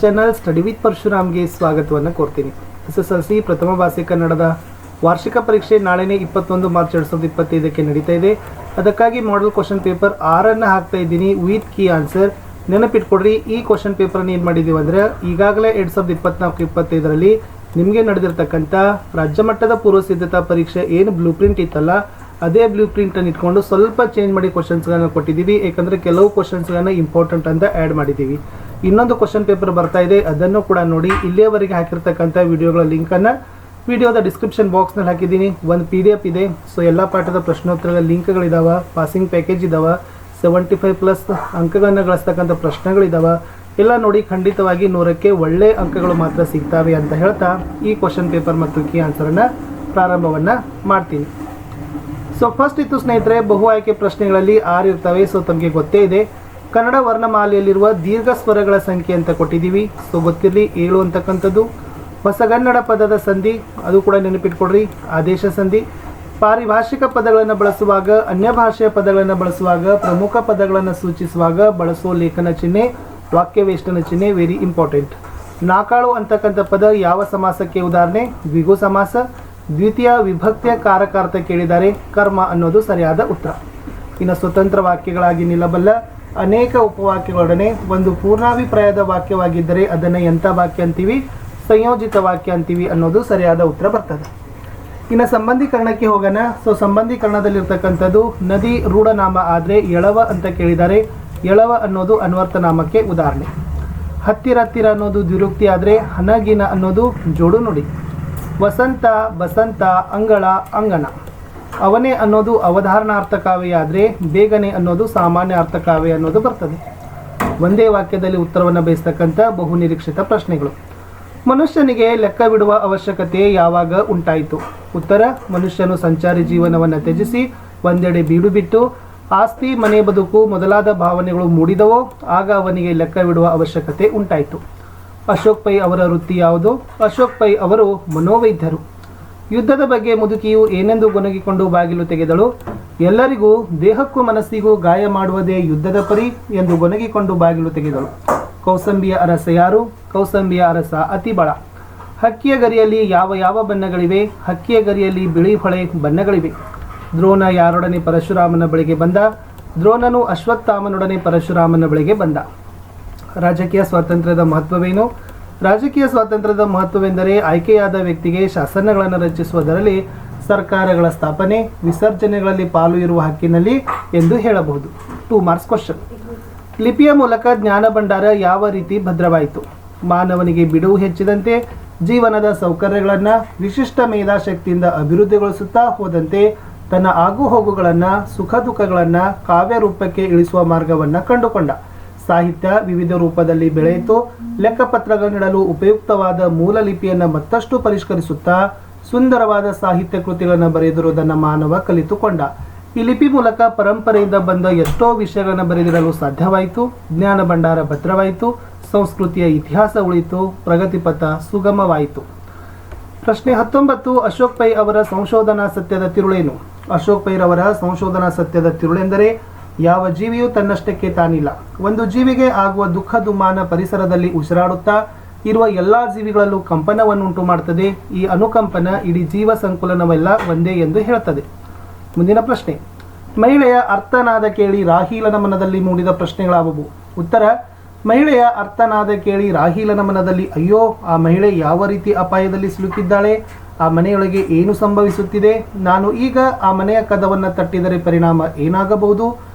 Channel study with ಪರಶುರಾಮ್ಗೆ ಸ್ವಾಗತವನ್ನು ಕೋರ್ತೀನಿ. SSLC ಪ್ರಥಮ ಭಾಷೆ ಕನ್ನಡದ ವಾರ್ಷಿಕ ಪರೀಕ್ಷೆ ನಾಳೆನೇ 21 ಮಾರ್ಚ್ 2025ಕ್ಕೆ ನಡೀತಾ ಇದೆ. ಅದಕ್ಕಾಗಿ ಮಾಡೆಲ್ ಕ್ವಶನ್ ಪೇಪರ್ 6 ಹಾಕ್ತಾ ಇದ್ದೀನಿ ವಿತ್ ಕೀ ಆನ್ಸರ್. ನೆನಪಿಟ್ಕೊಡ್ರಿ, ಈ ಕ್ವಶನ್ ಪೇಪರ್ನ ಏನು ಮಾಡಿದ್ದೀವಿ ಅಂದರೆ ಈಗಾಗಲೇ 2024-25ರಲ್ಲಿ ನಿಮಗೆ ನಡೆದಿರ್ತಕ್ಕಂಥ ರಾಜ್ಯ ಮಟ್ಟದ ಪೂರ್ವ ಸಿದ್ಧತಾ ಪರೀಕ್ಷೆ ಏನು ಬ್ಲೂ ಪ್ರಿಂಟ್ ಇತ್ತಲ್ಲ, ಅದೇ ಬ್ಲೂ ಪ್ರಿಂಟನ್ನು ಇಟ್ಕೊಂಡು ಸ್ವಲ್ಪ ಚೇಂಜ್ ಮಾಡಿ ಕ್ವಶನ್ಸ್ಗಳನ್ನು ಕೊಟ್ಟಿದ್ದೀವಿ. ಏಕೆಂದರೆ ಕೆಲವು ಕ್ವಶನ್ಸ್ಗಳನ್ನು ಇಂಪಾರ್ಟೆಂಟ್ ಅಂತ ಆ್ಯಡ್ ಮಾಡಿದ್ದೀವಿ. ಇನ್ನೊಂದು ಕ್ವಶನ್ ಪೇಪರ್ ಬರ್ತಾ ಇದೆ, ಅದನ್ನು ಕೂಡ ನೋಡಿ. ಇಲ್ಲಿಯವರೆಗೆ ಹಾಕಿರ್ತಕ್ಕಂಥ ವಿಡಿಯೋಗಳ ಲಿಂಕನ್ನು ವಿಡಿಯೋದ ಡಿಸ್ಕ್ರಿಪ್ಷನ್ ಬಾಕ್ಸ್ನಲ್ಲಿ ಹಾಕಿದ್ದೀನಿ. ಒಂದು PDF ಇದೆ. ಸೊ ಎಲ್ಲ ಪಾಠದ ಪ್ರಶ್ನೋತ್ತರದ ಲಿಂಕ್ಗಳಿದ್ದಾವೆ, ಪಾಸಿಂಗ್ ಪ್ಯಾಕೇಜ್ ಇದ್ದಾವೆ, 75+ ಅಂಕಗಳನ್ನು ಗಳಿಸ್ತಕ್ಕಂಥ ಪ್ರಶ್ನೆಗಳಿದ್ದಾವೆ. ಎಲ್ಲ ನೋಡಿ, ಖಂಡಿತವಾಗಿ 100ಕ್ಕೆ ಒಳ್ಳೆಯ ಅಂಕಗಳು ಮಾತ್ರ ಸಿಗ್ತವೆ ಅಂತ ಹೇಳ್ತಾ ಈ ಕ್ವಶನ್ ಪೇಪರ್ ಮತ್ತು ಕೀ ಆನ್ಸರನ್ನು ಪ್ರಾರಂಭವನ್ನು ಮಾಡ್ತೀನಿ. ಸೊ ಫಸ್ಟ್ ಇತ್ತು ಸ್ನೇಹಿತರೆ, ಬಹು ಆಯ್ಕೆ ಪ್ರಶ್ನೆಗಳಲ್ಲಿ 6 ಇರ್ತವೆ. ಸೊ ತಮಗೆ ಗೊತ್ತೇ ಇದೆ, ಕನ್ನಡ ವರ್ಣಮಾಲೆಯಲ್ಲಿರುವ ದೀರ್ಘ ಸ್ವರಗಳ ಸಂಖ್ಯೆ ಅಂತ ಕೊಟ್ಟಿದ್ದೀವಿ. ಸೊ ಗೊತ್ತಿರಲಿ 7 ಅಂತಕ್ಕಂಥದ್ದು. ಹೊಸಗನ್ನಡ ಪದದ ಸಂಧಿ, ಅದು ಕೂಡ ನೆನಪಿಟ್ಕೊಡ್ರಿ, ಆದೇಶ ಸಂಧಿ. ಪಾರಿಭಾಷಿಕ ಪದಗಳನ್ನು ಬಳಸುವಾಗ, ಅನ್ಯ ಭಾಷೆಯ ಪದಗಳನ್ನು ಬಳಸುವಾಗ, ಪ್ರಮುಖ ಪದಗಳನ್ನು ಸೂಚಿಸುವಾಗ ಬಳಸುವ ಲೇಖನ ಚಿಹ್ನೆ ವಾಕ್ಯವೇಷ್ಟನ ಚಿಹ್ನೆ, ವೆರಿ ಇಂಪಾರ್ಟೆಂಟ್. ನಾಕಾಳು ಅಂತಕ್ಕಂಥ ಪದ ಯಾವ ಸಮಾಸಕ್ಕೆ ಉದಾಹರಣೆ? ದ್ವಿಗು ಸಮಾಸ. ದ್ವಿತೀಯ ವಿಭಕ್ತಿಯ ಕಾರಕಾರ್ಥ ಕೇಳಿದ್ದಾರೆ, ಕರ್ಮ ಅನ್ನೋದು ಸರಿಯಾದ ಉತ್ತರ. ಇನ್ನು ಸ್ವತಂತ್ರ ವಾಕ್ಯಗಳಾಗಿ ನಿಲ್ಲಬಲ್ಲ ಅನೇಕ ಉಪವಾಕ್ಯಗಳೊಡನೆ ಒಂದು ಪೂರ್ಣಾಭಿಪ್ರಾಯದ ವಾಕ್ಯವಾಗಿದ್ದರೆ ಅದನ್ನು ಎಂಥ ವಾಕ್ಯ ಅಂತೀವಿ? ಸಂಯೋಜಿತ ವಾಕ್ಯ ಅಂತೀವಿ ಅನ್ನೋದು ಸರಿಯಾದ ಉತ್ತರ ಬರ್ತದೆ. ಇನ್ನು ಸಂಬಂಧೀಕರಣಕ್ಕೆ ಹೋಗೋಣ. ಸೊ ಸಂಬಂಧೀಕರಣದಲ್ಲಿರ್ತಕ್ಕಂಥದ್ದು ನದಿ ರೂಢನಾಮ ಆದರೆ ಎಳವ ಅಂತ ಕೇಳಿದ್ದಾರೆ. ಎಳವ ಅನ್ನೋದು ಅನ್ವರ್ಥ ನಾಮಕ್ಕೆ ಉದಾಹರಣೆ. ಹತ್ತಿರ ಹತ್ತಿರ ಅನ್ನೋದು ದ್ವಿರುಕ್ತಿ ಆದರೆ ಹನಗಿನ ಅನ್ನೋದು ಜೋಡು ನುಡಿ. ವಸಂತ ಬಸಂತ, ಅಂಗಳ ಅಂಗಣ. ಅವನೇ ಅನ್ನೋದು ಅವಧಾರಣಾರ್ಥ ಕಾವ್ಯ ಆದರೆ ಬೇಗನೆ ಅನ್ನೋದು ಸಾಮಾನ್ಯ ಅರ್ಥ ಕಾವ್ಯ ಅನ್ನೋದು ಬರ್ತದೆ. ಒಂದೇ ವಾಕ್ಯದಲ್ಲಿ ಉತ್ತರವನ್ನು ಬಯಸ್ತಕ್ಕಂಥ ಬಹುನಿರೀಕ್ಷಿತ ಪ್ರಶ್ನೆಗಳು. ಮನುಷ್ಯನಿಗೆ ಲೆಕ್ಕ ಬಿಡುವ ಅವಶ್ಯಕತೆ ಯಾವಾಗ ಉಂಟಾಯಿತು? ಉತ್ತರ, ಮನುಷ್ಯನು ಸಂಚಾರಿ ಜೀವನವನ್ನು ತ್ಯಜಿಸಿ ಒಂದೆಡೆ ಬೀಡು ಬಿಟ್ಟು ಆಸ್ತಿ, ಮನೆ, ಬದುಕು ಮೊದಲಾದ ಭಾವನೆಗಳು ಮೂಡಿದವೋ ಆಗ ಅವನಿಗೆ ಲೆಕ್ಕ ಬಿಡುವ ಅವಶ್ಯಕತೆ ಉಂಟಾಯಿತು. ಅಶೋಕ್ ಪೈ ಅವರ ವೃತ್ತಿ ಯಾವುದು? ಅಶೋಕ್ ಪೈ ಅವರು ಮನೋವೈದ್ಯರು. ಯುದ್ಧದ ಬಗ್ಗೆ ಮುದುಕಿಯು ಏನೆಂದು ಗೊನಗಿಕೊಂಡು ಬಾಗಿಲು ತೆಗೆದಳು? ಎಲ್ಲರಿಗೂ ದೇಹಕ್ಕೂ ಮನಸ್ಸಿಗೂ ಗಾಯ ಮಾಡುವುದೇ ಯುದ್ಧದ ಪರಿ ಎಂದು ಗೊನಗಿಕೊಂಡು ಬಾಗಿಲು ತೆಗೆದಳು. ಕೌಸಂಬಿಯ ಅರಸ ಯಾರು? ಕೌಸಂಬಿಯ ಅರಸ ಅತಿಬಳ. ಹಕ್ಕಿಯ ಗರಿಯಲ್ಲಿ ಯಾವ ಯಾವ ಬಣ್ಣಗಳಿವೆ? ಹಕ್ಕಿಯ ಗರಿಯಲ್ಲಿ ಬಿಳಿ ಹೊಳೆ ಬಣ್ಣಗಳಿವೆ. ದ್ರೋಣ ಯಾರೊಡನೆ ಪರಶುರಾಮನ ಬಳಿಗೆ ಬಂದ? ದ್ರೋಣನು ಅಶ್ವತ್ಥಾಮನೊಡನೆ ಪರಶುರಾಮನ ಬಳಿಗೆ ಬಂದ. ರಾಜಕೀಯ ಸ್ವಾತಂತ್ರ್ಯದ ಮಹತ್ವವೇನು? ರಾಜಕೀಯ ಸ್ವಾತಂತ್ರ್ಯದ ಮಹತ್ವವೆಂದರೆ ಆಯ್ಕೆಯಾದ ವ್ಯಕ್ತಿಗೆ ಶಾಸನಗಳನ್ನು ರಚಿಸುವುದರಲ್ಲಿ, ಸರ್ಕಾರಗಳ ಸ್ಥಾಪನೆ, ವಿಸರ್ಜನೆಗಳಲ್ಲಿ ಪಾಲು ಇರುವ ಹಕ್ಕಿನಲ್ಲಿ ಎಂದು ಹೇಳಬಹುದು. 2 ಮಾರ್ಕ್ಸ್ ಕ್ವಶನ್. ಲಿಪಿಯ ಮೂಲಕ ಜ್ಞಾನ ಭಂಡಾರ ಯಾವ ರೀತಿ ಭದ್ರವಾಯಿತು? ಮಾನವನಿಗೆ ಬಿಡುವು ಹೆಚ್ಚಿದಂತೆ ಜೀವನದ ಸೌಕರ್ಯಗಳನ್ನು ವಿಶಿಷ್ಟ ಮೇಧಾಶಕ್ತಿಯಿಂದ ಅಭಿವೃದ್ಧಿಗೊಳಿಸುತ್ತಾ ಹೋದಂತೆ ತನ್ನ ಆಗು ಹೋಗುಗಳನ್ನು, ಸುಖ ದುಃಖಗಳನ್ನು ಕಾವ್ಯ ರೂಪಕ್ಕೆ ಇಳಿಸುವ ಮಾರ್ಗವನ್ನು ಕಂಡುಕೊಂಡ. ಸಾಹಿತ್ಯ ವಿವಿಧ ರೂಪದಲ್ಲಿ ಬೆಳೆಯಿತು. ಲೆಕ್ಕಪತ್ರಗಳನ್ನಿಡಲು ಉಪಯುಕ್ತವಾದ ಮೂಲ ಲಿಪಿಯನ್ನು ಮತ್ತಷ್ಟು ಪರಿಷ್ಕರಿಸುತ್ತಾ ಸುಂದರವಾದ ಸಾಹಿತ್ಯ ಕೃತಿಗಳನ್ನು ಬರೆದಿರುವುದನ್ನು ಮಾನವ ಕಲಿತುಕೊಂಡ. ಈ ಲಿಪಿ ಮೂಲಕ ಪರಂಪರೆಯಿಂದ ಬಂದ ಎಷ್ಟೋ ವಿಷಯಗಳನ್ನು ಬರೆದಿರಲು ಸಾಧ್ಯವಾಯಿತು. ಜ್ಞಾನ ಭಂಡಾರ ಭದ್ರವಾಯಿತು. ಸಂಸ್ಕೃತಿಯ ಇತಿಹಾಸ ಉಳಿಯಿತು. ಪ್ರಗತಿಪಥ ಸುಗಮವಾಯಿತು. ಪ್ರಶ್ನೆ 19. ಅಶೋಕ್ ಪೈ ಅವರ ಸಂಶೋಧನಾ ಸತ್ಯದ ತಿರುಳೇನು? ಅಶೋಕ್ ಪೈರವರ ಸಂಶೋಧನಾ ಸತ್ಯದ ತಿರುಳೆಂದರೆ ಯಾವ ಜೀವಿಯೂ ತನ್ನಷ್ಟಕ್ಕೆ ತಾನಿಲ್ಲ. ಒಂದು ಜೀವಿಗೆ ಆಗುವ ದುಃಖ ದುಮ್ಮಾನ ಪರಿಸರದಲ್ಲಿ ಉಸಿರಾಡುತ್ತಾ ಇರುವ ಎಲ್ಲ ಜೀವಿಗಳಲ್ಲೂ ಕಂಪನವನ್ನುಂಟು ಮಾಡುತ್ತದೆ. ಈ ಅನುಕಂಪನ ಇಡೀ ಜೀವ ಸಂಕುಲನವೆಲ್ಲ ಒಂದೇ ಎಂದು ಹೇಳುತ್ತದೆ. ಮುಂದಿನ ಪ್ರಶ್ನೆ. ಮಹಿಳೆಯ ಅರ್ಥನಾದ ಕೇಳಿ ರಾಹೀಲನ ಮನದಲ್ಲಿ ಮೂಡಿದ ಪ್ರಶ್ನೆಗಳಾವುವು? ಉತ್ತರ, ಮಹಿಳೆಯ ಅರ್ಥನಾದ ಕೇಳಿ ರಾಹೀಲನ ಮನದಲ್ಲಿ ಅಯ್ಯೋ, ಆ ಮಹಿಳೆ ಯಾವ ರೀತಿ ಅಪಾಯದಲ್ಲಿ ಸಿಲುಕಿದ್ದಾಳೆ? ಆ ಮನೆಯೊಳಗೆ ಏನು ಸಂಭವಿಸುತ್ತಿದೆ? ನಾನು ಈಗ ಆ ಮನೆಯ ಕದವನ್ನು ತಟ್ಟಿದರೆ ಪರಿಣಾಮ ಏನಾಗಬಹುದು?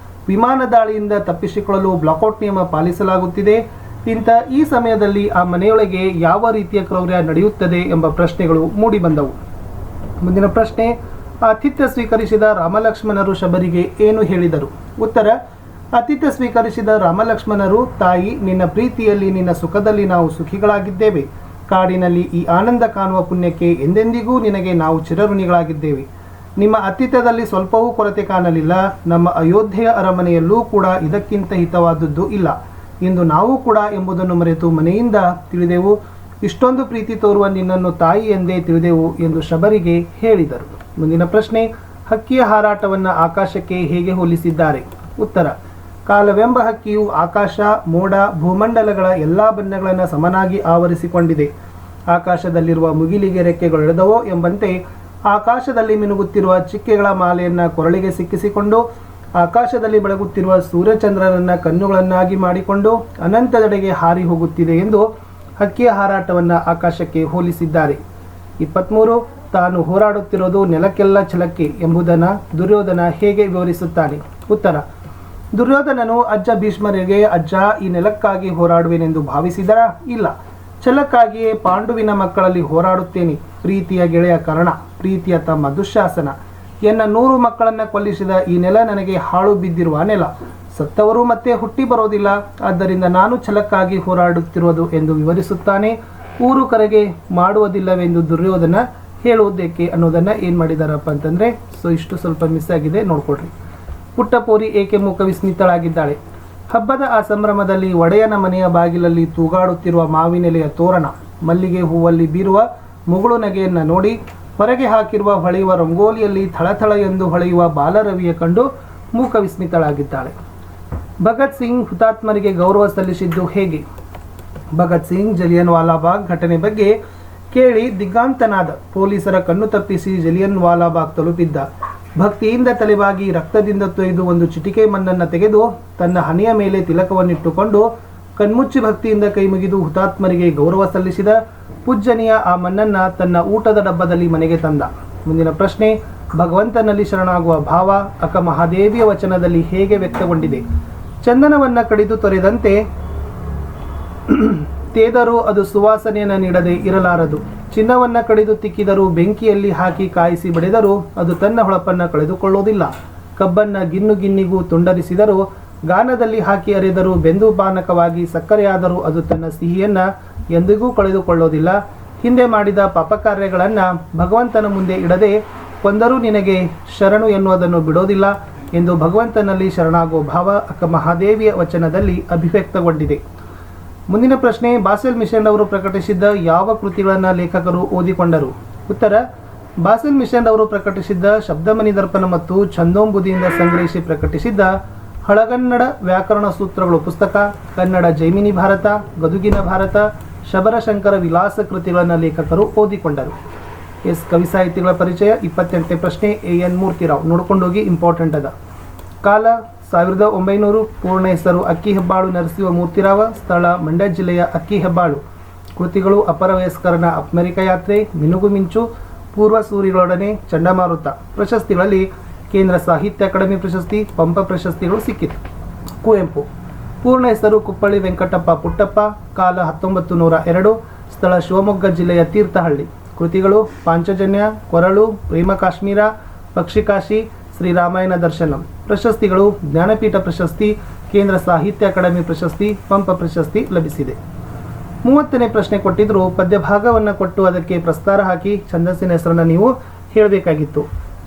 ವಿಮಾನ ದಾಳಿಯಿಂದ ತಪ್ಪಿಸಿಕೊಳ್ಳಲು ಬ್ಲಾಕ್ಔಟ್ ನಿಯಮ ಪಾಲಿಸಲಾಗುತ್ತಿದೆ. ಇಂಥ ಈ ಸಮಯದಲ್ಲಿ ಆ ಮನೆಯೊಳಗೆ ಯಾವ ರೀತಿಯ ಕ್ರೌರ್ಯ ನಡೆಯುತ್ತದೆ ಎಂಬ ಪ್ರಶ್ನೆಗಳು ಮೂಡಿಬಂದವು. ಮುಂದಿನ ಪ್ರಶ್ನೆ. ಆತಿಥ್ಯ ಸ್ವೀಕರಿಸಿದ ರಾಮಲಕ್ಷ್ಮಣರು ಶಬರಿಗೆ ಏನು ಹೇಳಿದರು? ಉತ್ತರ, ಆತಿಥ್ಯ ಸ್ವೀಕರಿಸಿದ ರಾಮಲಕ್ಷ್ಮಣರು, ತಾಯಿ, ನಿನ್ನ ಪ್ರೀತಿಯಲ್ಲಿ ನಿನ್ನ ಸುಖದಲ್ಲಿ ನಾವು ಸುಖಿಗಳಾಗಿದ್ದೇವೆ. ಕಾಡಿನಲ್ಲಿ ಈ ಆನಂದ ಕಾಣುವ ಪುಣ್ಯಕ್ಕೆ ಎಂದೆಂದಿಗೂ ನಿನಗೆ ನಾವು ಚಿರಋಣಿಗಳಾಗಿದ್ದೇವೆ. ನಿಮ್ಮ ಆತಿಥ್ಯದಲ್ಲಿ ಸ್ವಲ್ಪವೂ ಕೊರತೆ ಕಾಣಲಿಲ್ಲ. ನಮ್ಮ ಅಯೋಧ್ಯೆಯ ಅರಮನೆಯಲ್ಲೂ ಕೂಡ ಇದಕ್ಕಿಂತ ಹಿತವಾದದ್ದು ಇಲ್ಲ ಎಂದು ನಾವು ಕೂಡ ಎಂಬುದನ್ನು ಮರೆತು ಮನೆಯಿಂದ ತಿಳಿದೆವು. ಇಷ್ಟೊಂದು ಪ್ರೀತಿ ತೋರುವ ನಿನ್ನನ್ನು ತಾಯಿ ಎಂದೇ ತಿಳಿದೆವು ಎಂದು ಶಬರಿಗೆ ಹೇಳಿದರು. ಮುಂದಿನ ಪ್ರಶ್ನೆ. ಹಕ್ಕಿಯ ಹಾರಾಟವನ್ನು ಆಕಾಶಕ್ಕೆ ಹೇಗೆ ಹೋಲಿಸಿದ್ದಾರೆ? ಉತ್ತರ, ಕಾಲವೆಂಬ ಹಕ್ಕಿಯು ಆಕಾಶ, ಮೋಡ, ಭೂಮಂಡಲಗಳ ಎಲ್ಲ ಬಣ್ಣಗಳನ್ನು ಸಮನಾಗಿ ಆವರಿಸಿಕೊಂಡಿದೆ. ಆಕಾಶದಲ್ಲಿರುವ ಮುಗಿಲಿಗೆ ರೆಕ್ಕೆಗಳೆಳೆದವೋ ಎಂಬಂತೆ ಆಕಾಶದಲ್ಲಿ ಮಿನುಗುತ್ತಿರುವ ಚಿಕ್ಕೆಗಳ ಮಾಲೆಯನ್ನು ಕೊರಳಿಗೆ ಸಿಕ್ಕಿಸಿಕೊಂಡು ಆಕಾಶದಲ್ಲಿ ಬೆಳಗುತ್ತಿರುವ ಸೂರ್ಯಚಂದ್ರನನ್ನ ಕಣ್ಣುಗಳನ್ನಾಗಿ ಮಾಡಿಕೊಂಡು ಅನಂತದೆಡೆಗೆ ಹಾರಿ ಹೋಗುತ್ತಿದೆ ಎಂದು ಹಕ್ಕಿಯ ಹಾರಾಟವನ್ನು ಆಕಾಶಕ್ಕೆ ಹೋಲಿಸಿದ್ದಾರೆ. 23. ತಾನು ಹೋರಾಡುತ್ತಿರೋದು ನೆಲಕ್ಕೆಲ್ಲ ಛಲಕ್ಕೆ ಎಂಬುದನ್ನು ದುರ್ಯೋಧನ ಹೇಗೆ ವಿವರಿಸುತ್ತಾನೆ? ಉತ್ತರ: ದುರ್ಯೋಧನನು ಅಜ್ಜ ಭೀಷ್ಮರಿಗೆ, ಅಜ್ಜ, ಈ ನೆಲಕ್ಕಾಗಿ ಹೋರಾಡುವೆನೆಂದು ಭಾವಿಸಿದರ? ಇಲ್ಲ, ಛಲಕ್ಕಾಗಿಯೇ ಪಾಂಡುವಿನ ಮಕ್ಕಳಲ್ಲಿ ಹೋರಾಡುತ್ತೇನೆ. ಪ್ರೀತಿಯ ಗೆಳೆಯ ಕರ್ಣ, ಪ್ರೀತಿಯ ತಮ್ಮ ದುಶ್ಯಾಸನ, ಎನ್ನ 100 ಮಕ್ಕಳನ್ನು ಕೊಲ್ಲಿಸಿದ ಈ ನೆಲ ನನಗೆ ಹಾಳು ಬಿದ್ದಿರುವ ನೆಲ. ಸತ್ತವರು ಮತ್ತೆ ಹುಟ್ಟಿ ಬರೋದಿಲ್ಲ. ಆದ್ದರಿಂದ ನಾನು ಛಲಕ್ಕಾಗಿ ಹೋರಾಡುತ್ತಿರುವುದು ಎಂದು ವಿವರಿಸುತ್ತಾನೆ. ಊರು ಕರೆಗೆ ಮಾಡುವುದಿಲ್ಲವೆಂದು ದುರ್ಯೋಧನ ಹೇಳುವುದಕ್ಕೆ ಅನ್ನೋದನ್ನು ಏನು ಮಾಡಿದಾರಪ್ಪ ಅಂತಂದರೆ, ಇಷ್ಟು ಸ್ವಲ್ಪ ಮಿಸ್ ಆಗಿದೆ, ನೋಡ್ಕೊಡ್ರಿ. ಪುಟ್ಟಪೋರಿ ಏಕೆ ಮೂಕ ವಿಸ್ಮಿತಳಾಗಿದ್ದಾಳೆ? ಹಬ್ಬದ ಆ ಸಂಭ್ರಮದಲ್ಲಿ ಒಡೆಯನ ಮನೆಯ ಬಾಗಿಲಲ್ಲಿ ತೂಗಾಡುತ್ತಿರುವ ಮಾವಿನೆಲೆಯ ತೋರಣ, ಮಲ್ಲಿಗೆ ಹೂವಲ್ಲಿ ಬೀರುವ ಮುಗುಳು ನಗೆಯನ್ನು ನೋಡಿ, ಹೊರಗೆ ಹಾಕಿರುವ ಹೊಳೆಯುವ ರಂಗೋಲಿಯಲ್ಲಿ ಥಳಥಳ ಎಂದು ಹೊಳೆಯುವ ಬಾಲರವಿಯ ಕಂಡು ಮೂಕ ವಿಸ್ಮಿತಳಾಗಿದ್ದಾಳೆ. ಭಗತ್ ಸಿಂಗ್ ಹುತಾತ್ಮರಿಗೆ ಗೌರವ ಸಲ್ಲಿಸಿದ್ದು ಹೇಗೆ? ಭಗತ್ ಸಿಂಗ್ ಜಲಿಯನ್ ವಾಲಾಬಾಗ್ ಘಟನೆ ಬಗ್ಗೆ ಕೇಳಿ ದಿಗ್ಭ್ರಾಂತನಾದ. ಪೊಲೀಸರ ಕಣ್ಣು ತಪ್ಪಿಸಿ ಜಲಿಯನ್ ವಾಲಾಬಾಗ್ ತಲುಪಿದ್ದ. ಭಕ್ತಿಯಿಂದ ತಲೆಬಾಗಿ ರಕ್ತದಿಂದ ತೊಯ್ದು ಒಂದು ಚಿಟಿಕೆ ಮಣ್ಣನ್ನು ತೆಗೆದು ತನ್ನ ಹಣೆಯ ಮೇಲೆ ತಿಲಕವನ್ನಿಟ್ಟುಕೊಂಡು ಕಣ್ಮುಚ್ಚಿ ಭಕ್ತಿಯಿಂದ ಕೈಮುಗಿದು ಹುತಾತ್ಮರಿಗೆ ಗೌರವ ಸಲ್ಲಿಸಿದ. ಪೂಜ್ಯನೀಯ ಆ ಮಣ್ಣನ್ನು ತನ್ನ ಊಟದ ಡಬ್ಬದಲ್ಲಿ ಮನೆಗೆ ತಂದ. ಮುಂದಿನ ಪ್ರಶ್ನೆ: ಭಗವಂತನಲ್ಲಿ ಶರಣಾಗುವ ಭಾವ ಅಕ್ಕ ಮಹಾದೇವಿಯ ವಚನದಲ್ಲಿ ಹೇಗೆ ವ್ಯಕ್ತಗೊಂಡಿದೆ? ಚಂದನವನ್ನ ಕಡಿದು ತೊರೆದಂತೆ ತೇದರೂ ಅದು ಸುವಾಸನೆಯನ್ನು ನೀಡದೆ ಇರಲಾರದು. ಚಿನ್ನವನ್ನ ಕಡಿದು ತಿಕ್ಕಿದರೂ ಬೆಂಕಿಯಲ್ಲಿ ಹಾಕಿ ಕಾಯಿಸಿ ಬಡಿದರೂ ಅದು ತನ್ನ ಹೊಳಪನ್ನು ಕಳೆದುಕೊಳ್ಳುವುದಿಲ್ಲ. ಕಬ್ಬನ್ನ ಗಿನ್ನು ಗಿನ್ನಿಗೂ ತುಂಡರಿಸಿದರೂ ಗಾನದಲ್ಲಿ ಹಾಕಿ ಅರೆದರೂ ಬೆಂದು ಪಾನಕವಾಗಿ ಸಕ್ಕರೆಯಾದರೂ ಅದು ತನ್ನ ಸಿಹಿಯನ್ನು ಎಂದಿಗೂ ಕಳೆದುಕೊಳ್ಳೋದಿಲ್ಲ. ಹಿಂದೆ ಮಾಡಿದ ಪಾಪಕಾರ್ಯಗಳನ್ನು ಭಗವಂತನ ಮುಂದೆ ಇಡದೆ ಕೊಂದರೂ ನಿನಗೆ ಶರಣು ಎನ್ನುವುದನ್ನು ಬಿಡೋದಿಲ್ಲ ಎಂದು ಭಗವಂತನಲ್ಲಿ ಶರಣಾಗುವ ಭಾವ ಅಕ್ಕ ಮಹಾದೇವಿಯ ವಚನದಲ್ಲಿ ಅಭಿವ್ಯಕ್ತಗೊಂಡಿದೆ. ಮುಂದಿನ ಪ್ರಶ್ನೆ: ಬಾಸೆಲ್ ಮಿಷನ್ ಅವರು ಪ್ರಕಟಿಸಿದ್ದ ಯಾವ ಕೃತಿಗಳನ್ನು ಲೇಖಕರು ಓದಿಕೊಂಡರು? ಉತ್ತರ: ಬಾಸೆಲ್ ಮಿಷನ್ ಅವರು ಪ್ರಕಟಿಸಿದ್ದ ಶಬ್ದಮಣಿ ದರ್ಪಣ ಮತ್ತು ಛಂದೋಂಬುದಿಯಿಂದ ಸಂಗ್ರಹಿಸಿ ಪ್ರಕಟಿಸಿದ್ದ ಹಳಗನ್ನಡ ವ್ಯಾಕರಣ ಸೂತ್ರಗಳು ಪುಸ್ತಕ, ಕನ್ನಡ ಜೈಮಿನಿ ಭಾರತ, ಗದುಗಿನ ಭಾರತ, ಶಬರಶಂಕರ ವಿಲಾಸ ಕೃತಿಗಳನ್ನು ಲೇಖಕರು ಓದಿಕೊಂಡರು. ಕವಿ ಸಾಹಿತ್ಯಗಳ ಪರಿಚಯ 28ನೇ ಪ್ರಶ್ನೆ AN ಮೂರ್ತಿರಾವ್. ನೋಡ್ಕೊಂಡೋಗಿ, ಇಂಪಾರ್ಟೆಂಟ್ ಅದ. ಕಾಲ 1900. ಪೂರ್ಣ ಹೆಸರು ಅಕ್ಕಿಹೆಬ್ಬಾಳು ನರಸಿಂಹ ಮೂರ್ತಿರಾವ. ಸ್ಥಳ ಮಂಡ್ಯ ಜಿಲ್ಲೆಯ ಅಕ್ಕಿಹೆಬ್ಬಾಳು. ಕೃತಿಗಳು: ಅಪರ ವಯಸ್ಕರನ ಅಮೆರಿಕ ಯಾತ್ರೆ, ಮಿನುಗು ಮಿಂಚು, ಪೂರ್ವ ಸೂರಿಗಳೊಡನೆ, ಚಂಡಮಾರುತ. ಪ್ರಶಸ್ತಿಗಳಲ್ಲಿ ಕೇಂದ್ರ ಸಾಹಿತ್ಯ ಅಕಾಡೆಮಿ ಪ್ರಶಸ್ತಿ, ಪಂಪ ಪ್ರಶಸ್ತಿಗಳು ಸಿಕ್ಕಿತು. ಕುವೆಂಪು. ಪೂರ್ಣ ಹೆಸರು ಕುಪ್ಪಳ್ಳಿ ವೆಂಕಟಪ್ಪ ಪುಟ್ಟಪ್ಪ. ಕಾಲ 1902. ಸ್ಥಳ ಶಿವಮೊಗ್ಗ ಜಿಲ್ಲೆಯ ತೀರ್ಥಹಳ್ಳಿ. ಕೃತಿಗಳು: ಪಾಂಚಜನ್ಯ, ಕೊರಳು, ಪ್ರೇಮ ಕಾಶ್ಮೀರ, ಪಕ್ಷಿಕಾಶಿ, ಶ್ರೀರಾಮಾಯಣ ದರ್ಶನಂ. ಪ್ರಶಸ್ತಿಗಳು: ಜ್ಞಾನಪೀಠ ಪ್ರಶಸ್ತಿ, ಕೇಂದ್ರ ಸಾಹಿತ್ಯ ಅಕಾಡೆಮಿ ಪ್ರಶಸ್ತಿ, ಪಂಪ ಪ್ರಶಸ್ತಿ ಲಭಿಸಿದೆ. 30ನೇ ಪ್ರಶ್ನೆ ಕೊಟ್ಟಿದ್ರು. ಪದ್ಯ ಭಾಗವನ್ನು ಕೊಟ್ಟು ಅದಕ್ಕೆ ಪ್ರಸ್ತಾರ ಹಾಕಿ ಛಂದಸ್ಸಿನ ಹೆಸರನ್ನು ನೀವು ಹೇಳಬೇಕಾಗಿತ್ತು.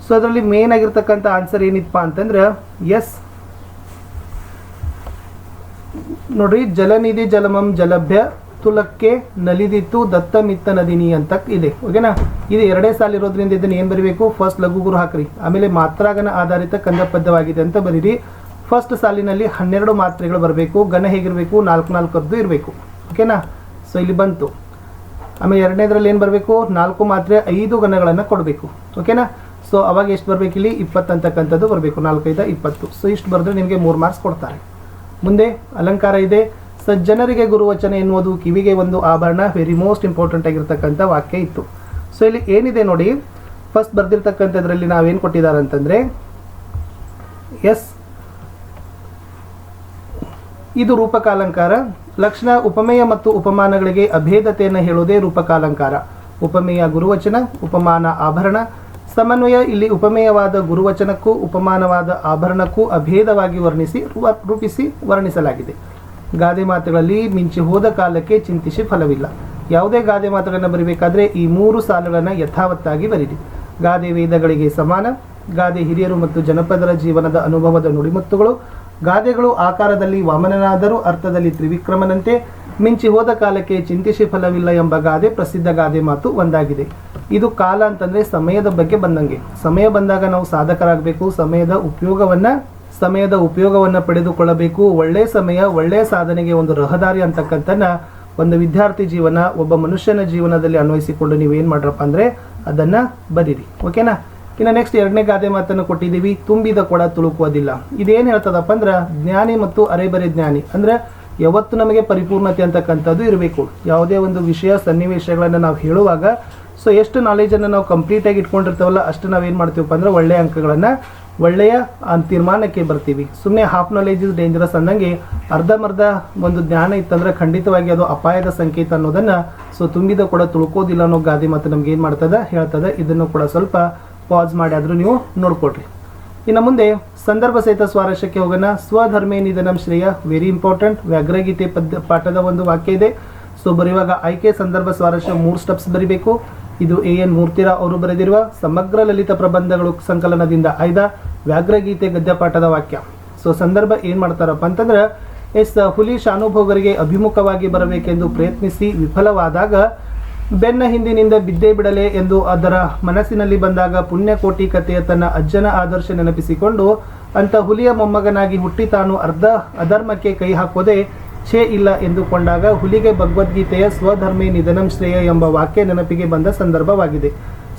ಅದರಲ್ಲಿ ಮೇನ್ ಆಗಿರ್ತಕ್ಕಂಥ ಆನ್ಸರ್ ಏನಿಪ್ಪ ಅಂತಂದ್ರೆ ಎಸ್ ನೋಡ್ರಿ, ಜಲನಿಧಿ ಜಲಮಂ ಜಲಭ್ಯ ತುಲಕ್ಕೆ ನಲಿದಿತ್ತು ದತ್ತ ಮಿತ್ತ ನದಿನಿ ಅಂತ ಇದೆ. ಓಕೆನಾ? ಇದು 2 ಸಾಲಿರೋದ್ರಿಂದ ಇದನ್ನು ಏನು ಬರೀಬೇಕು? ಫಸ್ಟ್ ಲಘುಗುರು ಹಾಕ್ರಿ, ಆಮೇಲೆ ಮಾತ್ರಾಗನ ಆಧಾರಿತ ಕಂದ ಪದ್ಯವಾಗಿದೆ ಅಂತ ಬರೀರಿ. ಫಸ್ಟ್ ಸಾಲಿನಲ್ಲಿ 12 ಮಾತ್ರೆಗಳು ಬರಬೇಕು. ಗಣ ಹೇಗಿರಬೇಕು? 4 ಇರಬೇಕು. ಓಕೆನಾ? ಇಲ್ಲಿ ಬಂತು. ಆಮೇಲೆ 2ನೇದ್ರಲ್ಲಿ ಏನು ಬರಬೇಕು? 4 ಮಾತ್ರೆ 5 ಗಣಗಳನ್ನು ಕೊಡಬೇಕು. ಓಕೆನಾ? ಅವಾಗ ಎಷ್ಟು ಬರಬೇಕು? ಇಲ್ಲಿ 20 ಅಂತಕ್ಕಂಥದ್ದು ಬರಬೇಕು. 4 5 20. ಇಷ್ಟು ಬರೆದ್ರೆ ನಿಮಗೆ 3 ಮಾರ್ಕ್ಸ್ ಕೊಡ್ತಾರೆ. ಮುಂದೆ ಅಲಂಕಾರ ಇದೆ. ಸಜ್ಜನರಿಗೆ ಗುರುವಚನ ಎನ್ನುವುದು ಕಿವಿಗೆ ಒಂದು ಆಭರಣ. ವೆರಿ ಮೋಸ್ಟ್ ಇಂಪಾರ್ಟೆಂಟ್ ಆಗಿರ್ತಕ್ಕಂಥ ವಾಕ್ಯ ಇತ್ತು. ಇಲ್ಲಿ ಏನಿದೆ ನೋಡಿ, ಫಸ್ಟ್ ಬರ್ದಿರ್ತಕ್ಕಂಥದ್ರಲ್ಲಿ ನಾವೇನು ಕೊಟ್ಟಿದ್ದಾರೆ ಅಂತಂದರೆ ಇದು ರೂಪಕಾಲಂಕಾರ. ಲಕ್ಷಣ: ಉಪಮೇಯ ಮತ್ತು ಉಪಮಾನಗಳಿಗೆ ಅಭೇದತೆಯನ್ನು ಹೇಳುವುದೇ ರೂಪಕಾಲಂಕಾರ. ಉಪಮೇಯ ಗುರುವಚನ, ಉಪಮಾನ ಆಭರಣ. ಸಮನ್ವಯ: ಇಲ್ಲಿ ಉಪಮೇಯವಾದ ಗುರುವಚನಕ್ಕೂ ಉಪಮಾನವಾದ ಆಭರಣಕ್ಕೂ ಅಭೇದವಾಗಿ ರೂಪಿಸಿ ವರ್ಣಿಸಲಾಗಿದೆ. ಗಾದೆ ಮಾತುಗಳಲ್ಲಿ ಮಿಂಚಿ ಹೋದ ಕಾಲಕ್ಕೆ ಚಿಂತಿಸಿ ಫಲವಿಲ್ಲ. ಯಾವುದೇ ಗಾದೆ ಮಾತುಗಳನ್ನು ಬರೀಬೇಕಾದ್ರೆ ಈ 3 ಸಾಲುಗಳನ್ನು ಯಥಾವತ್ತಾಗಿ ಬರೀರಿ. ಗಾದೆ ವೇದಗಳಿಗೆ ಸಮಾನ. ಗಾದೆ ಹಿರಿಯರು ಮತ್ತು ಜನಪದರ ಜೀವನದ ಅನುಭವದ ನುಡಿಮುತ್ತುಗಳು. ಗಾದೆಗಳು ಆಕಾರದಲ್ಲಿ ವಾಮನನಾದರೂ ಅರ್ಥದಲ್ಲಿ ತ್ರಿವಿಕ್ರಮನಂತೆ. ಮಿಂಚಿ ಹೋದ ಕಾಲಕ್ಕೆ ಚಿಂತಿಸಿ ಫಲವಿಲ್ಲ ಎಂಬ ಗಾದೆ ಪ್ರಸಿದ್ಧ ಗಾದೆ ಮಾತು ಒಂದಾಗಿದೆ. ಇದು ಕಾಲ ಅಂತಂದರೆ ಸಮಯದ ಬಗ್ಗೆ ಬಂದಂಗೆ. ಸಮಯ ಬಂದಾಗ ನಾವು ಸಾಧಕರಾಗಬೇಕು, ಸಮಯದ ಉಪಯೋಗವನ್ನು ಸಮಯದ ಉಪಯೋಗವನ್ನು ಪಡೆದುಕೊಳ್ಳಬೇಕು. ಒಳ್ಳೆಯ ಸಮಯ ಒಳ್ಳೆಯ ಸಾಧನೆಗೆ ಒಂದು ರಹದಾರಿ ಅಂತಕ್ಕಂಥನ್ನ ಒಂದು ವಿದ್ಯಾರ್ಥಿ ಜೀವನ, ಒಬ್ಬ ಮನುಷ್ಯನ ಜೀವನದಲ್ಲಿ ಅನ್ವಯಿಸಿಕೊಂಡು ನೀವೇನು ಮಾಡ್ರಪ್ಪ ಅಂದರೆ ಅದನ್ನು ಬರೀರಿ. ಓಕೆನಾ. ಇನ್ನು ನೆಕ್ಸ್ಟ್ 2ನೇ ಗಾದೆ ಮಾತನ್ನು ಕೊಟ್ಟಿದ್ದೀವಿ, ತುಂಬಿದ ಕೊಡ ತುಳುಕುವುದಿಲ್ಲ. ಇದೇನು ಹೇಳ್ತದಪ್ಪ ಅಂದ್ರೆ ಜ್ಞಾನಿ ಮತ್ತು ಅರೆಬರೆ ಜ್ಞಾನಿ ಅಂದರೆ ಯಾವತ್ತು ನಮಗೆ ಪರಿಪೂರ್ಣತೆ ಅಂತಕ್ಕಂಥದ್ದು ಇರಬೇಕು. ಯಾವುದೇ ಒಂದು ವಿಷಯ ಸನ್ನಿವೇಶಗಳನ್ನು ನಾವು ಹೇಳುವಾಗ ಸೊ ಎಷ್ಟು ನಾಲೆಜನ್ನು ನಾವು ಕಂಪ್ಲೀಟಾಗಿ ಇಟ್ಕೊಂಡಿರ್ತೀವಲ್ಲ ಅಷ್ಟು ನಾವೇನು ಮಾಡ್ತೀವಪ್ಪ ಅಂದರೆ ಒಳ್ಳೆಯ ಅಂಕಗಳನ್ನು ಒಳ್ಳೆಯ ತೀರ್ಮಾನಕ್ಕೆ ಬರ್ತೀವಿ. ಸುಮ್ಮನೆ ಹಾಫ್ ನಾಲೆಜ್ ಇಸ್ ಡೇಂಜರಸ್ ಅಂದಂಗೆ ಅರ್ಧಮರ್ಧ ಒಂದು ಜ್ಞಾನ ಇತ್ತಂದ್ರೆ ಖಂಡಿತವಾಗಿ ಅದು ಅಪಾಯದ ಸಂಕೇತ ಅನ್ನೋದನ್ನು ಸೊ ತುಂಬಿದ ಕೂಡ ತುಳ್ಕೋದಿಲ್ಲ ಅನ್ನೋ ಗಾದೆ ಮತ್ತು ನಮ್ಗೆ ಏನು ಮಾಡ್ತದೆ ಹೇಳ್ತದೆ. ಇದನ್ನು ಕೂಡ ಸ್ವಲ್ಪ ಪಾಸ್ ಮಾಡಿ ಆದರೂ ನೀವು ನೋಡ್ಕೊಳ್ರಿ. ಇನ್ನು ಮುಂದೆ ಸಂದರ್ಭ ಸಹಿತ ಸ್ವಾರಸ್ಯಕ್ಕೆ ಹೋಗೋಣ. ಸ್ವಧರ್ಮೇ ನಿಧನಂ ಶ್ರೇಯ, ವೆರಿ ಇಂಪಾರ್ಟೆಂಟ್. ವ್ಯಾಘ್ರಗೀತೆ ಪಾಠದ ಒಂದು ವಾಕ್ಯ ಇದೆ. ಸೊ ಬರೆಯುವಾಗ ಆಯ್ಕೆ ಸಂದರ್ಭ ಸ್ವಾರಸ್ಯ 3 ಸ್ಟೆಪ್ಸ್ ಬರಿಬೇಕು. ಇದು AN ಮೂರ್ತಿರಾವ್ ಅವರು ಬರೆದಿರುವ ಸಮಗ್ರ ಲಲಿತ ಪ್ರಬಂಧಗಳು ಸಂಕಲನದಿಂದ ಆಯ್ದ ವ್ಯಾಘ್ರಗೀತೆ ಗದ್ಯಪಾಠದ ವಾಕ್ಯ. ಸೊ ಸಂದರ್ಭ ಏನು ಮಾಡ್ತಾರಪ್ಪ ಅಂತಂದ್ರೆ ಹುಲಿ ಶಾನುಭೋಗರಿಗೆ ಅಭಿಮುಖವಾಗಿ ಬರಬೇಕೆಂದು ಪ್ರಯತ್ನಿಸಿ ವಿಫಲವಾದಾಗ ಬೆನ್ನ ಹಿಂದಿನಿಂದ ಬಿದ್ದೇ ಬಿಡಲೆ ಎಂದು ಅದರ ಮನಸ್ಸಿನಲ್ಲಿ ಬಂದಾಗ ಪುಣ್ಯಕೋಟಿ ಕಥೆಯ ತನ್ನ ಅಜ್ಜನ ಆದರ್ಶ ನೆನಪಿಸಿಕೊಂಡು ಅಂತ ಹುಲಿಯ ಮೊಮ್ಮಗನಾಗಿ ಹುಟ್ಟಿ ತಾನು ಅಧರ್ಮಕ್ಕೆ ಕೈ ಹಾಕೋದೆ ಛೇ ಇಲ್ಲ ಎಂದುಕೊಂಡಾಗ ಹುಲಿಗೆ ಭಗವದ್ಗೀತೆಯ ಸ್ವಧರ್ಮೇ ನಿಧನಂ ಶ್ರೇಯ ಎಂಬ ವಾಕ್ಯ ನೆನಪಿಗೆ ಬಂದ ಸಂದರ್ಭವಾಗಿದೆ.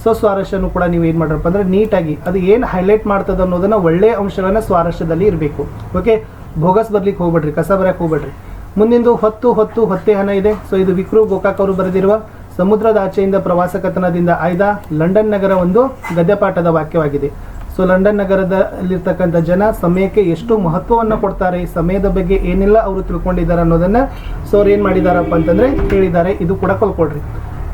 ಸೊ ಸ್ವಾರಸ್ಯನು ಕೂಡ ನೀವು ಏನು ಮಾಡ್ರಪ್ಪ ಅಂದರೆ ನೀಟಾಗಿ ಅದು ಏನು ಹೈಲೈಟ್ ಮಾಡ್ತದೆ ಅನ್ನೋದನ್ನು ಒಳ್ಳೆಯ ಅಂಶಗಳನ್ನು ಸ್ವಾರಸ್ಯದಲ್ಲಿ ಇರಬೇಕು. ಓಕೆ, ಬೋಗಸ್ ಬರ್ಲಿಕ್ಕೆ ಹೋಗ್ಬೇಡ್ರಿ, ಕಸ ಬರಕ್ಕೆ ಹೋಗ್ಬೇಡ್ರಿ. ಮುಂದಿಂದು ಹೊತ್ತೆ ಹಣ ಇದೆ. ಸೊ ಇದು ವಿಕ್ರು ಗೋಕಾಕ್ ಅವರು ಬರೆದಿರುವ ಸಮುದ್ರದ ಆಚೆಯಿಂದ ಪ್ರವಾಸ ಕಥನದಿಂದ ಆಯ್ದ ಲಂಡನ್ ನಗರ ಒಂದು ಗದ್ಯಪಾಠದ ವಾಕ್ಯವಾಗಿದೆ. ಸೊ ಲಂಡನ್ ನಗರದಲ್ಲಿರ್ತಕ್ಕಂಥ ಜನ ಸಮಯಕ್ಕೆ ಎಷ್ಟು ಮಹತ್ವವನ್ನು ಕೊಡ್ತಾರೆ, ಸಮಯದ ಬಗ್ಗೆ ಏನೆಲ್ಲ ಅವರು ತಿಳ್ಕೊಂಡಿದ್ದಾರೆ ಅನ್ನೋದನ್ನು ಸೊ ಅವ್ರು ಏನು ಮಾಡಿದಾರಪ್ಪ ಅಂತಂದರೆ ಹೇಳಿದ್ದಾರೆ. ಇದು ಕೂಡ ಕಲ್ಕೊಳ್ರಿ.